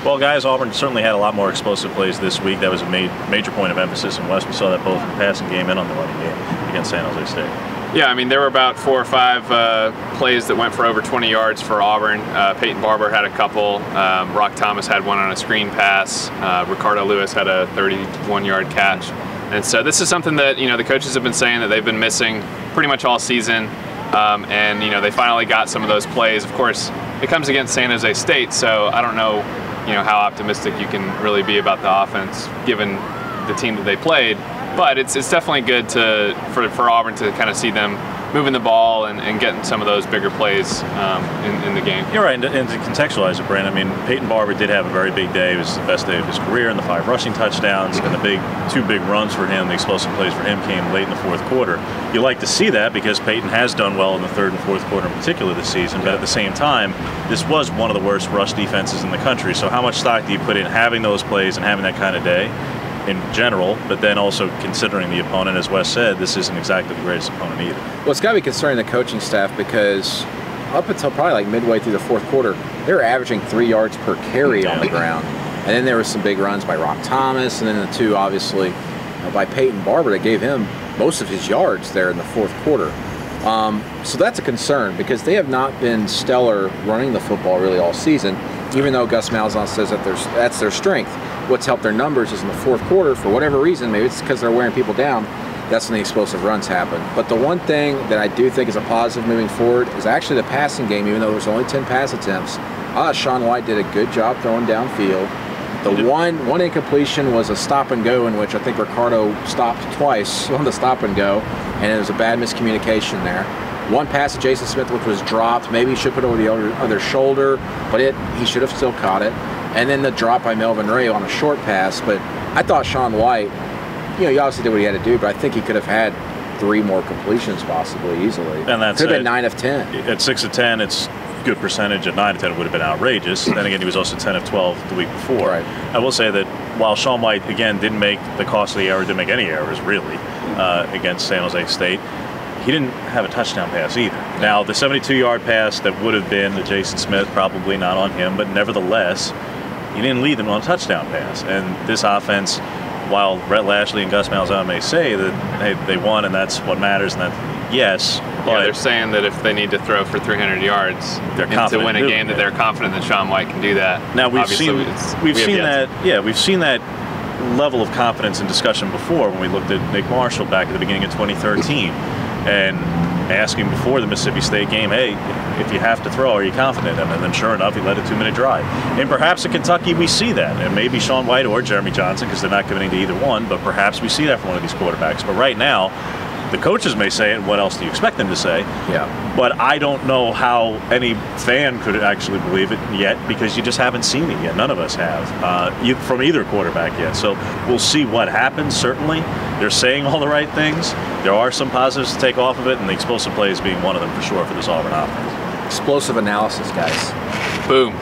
Well, guys, Auburn certainly had a lot more explosive plays this week. That was a major point of emphasis in West. We saw that both in the passing game and on the running game against San Jose State. Yeah, I mean, there were about 4 or 5 plays that went for over 20 yards for Auburn. Peyton Barber had a couple. Rock Thomas had one on a screen pass. Ricardo Lewis had a 31-yard catch. And so this is something that, the coaches have been saying that they've been missing pretty much all season. And, they finally got some of those plays. Of course, it comes against San Jose State, so I don't know, how optimistic you can really be about the offense given the team that they played. But it's definitely good for Auburn to kind of see them moving the ball and getting some of those bigger plays in the game. You're right, and to contextualize it, Brandon, I mean, Peyton Barber did have a very big day. It was the best day of his career, and the 5 rushing touchdowns and the 2 big runs for him, the explosive plays for him came late in the 4th quarter. You like to see that because Peyton has done well in the 3rd and 4th quarter in particular this season, but at the same time, this was one of the worst rush defenses in the country. So how much stock do you put in having those plays and having that kind of day in general, but then also considering the opponent? As Wes said, this isn't exactly the greatest opponent either. Well, it's got to be concerning the coaching staff because up until probably like midway through the 4th quarter, they were averaging 3 yards per carry on the ground. And then there were some big runs by Rock Thomas, and then the 2, obviously, by Peyton Barber that gave him most of his yards there in the 4th quarter. So that's a concern because they have not been stellar running the football really all season, even though Gus Malzahn says that that's their strength. What's helped their numbers is in the 4th quarter, for whatever reason, maybe it's because they're wearing people down, that's when the explosive runs happen. But the one thing that I do think is a positive moving forward is actually the passing game, even though there was only 10 pass attempts. Shaun White did a good job throwing downfield. The one incompletion was a stop and go in which I think Ricardo stopped twice on the stop and go, and it was a bad miscommunication there. One pass to Jason Smith which was dropped. Maybe he should put it over the other shoulder, but he should have still caught it. And then the drop by Melvin Ray on a short pass. But I thought Shaun White, he obviously did what he had to do, but I think he could have had 3 more completions possibly easily. And that's could have been 9 of 10. At 6 of 10, it's good percentage. At 9 of 10, it would have been outrageous. Then again, he was also 10 of 12 the week before. Right. I will say that while Shaun White, again, didn't make the costly error, didn't make any errors really against San Jose State, he didn't have a touchdown pass either. Now, the 72-yard pass that would have been to Jason Smith, probably not on him, but nevertheless, he didn't lead them on a touchdown pass. And this offense, while Brett Lashley and Gus Malzahn may say that they won and that's what matters, and that yes, but they're saying that if they need to throw for 300 yards to win a game, that they're confident that Shaun White can do that. Now we've seen that level of confidence and discussion before when we looked at Nick Marshall back at the beginning of 2013 and asking before the Mississippi State game, hey, if you have to throw, are you confident? And then sure enough, he led a 2-minute drive. And perhaps at Kentucky we see that, and maybe Shaun White or Jeremy Johnson, because they're not committing to either one, but perhaps we see that from one of these quarterbacks. But right now, the coaches may say it, what else do you expect them to say? Yeah. But I don't know how any fan could actually believe it yet because you just haven't seen it yet. None of us have, from either quarterback yet. So we'll see what happens, certainly. They're saying all the right things. There are some positives to take off of it, and the explosive plays being one of them for sure for this Auburn offense. Explosive analysis, guys. Boom.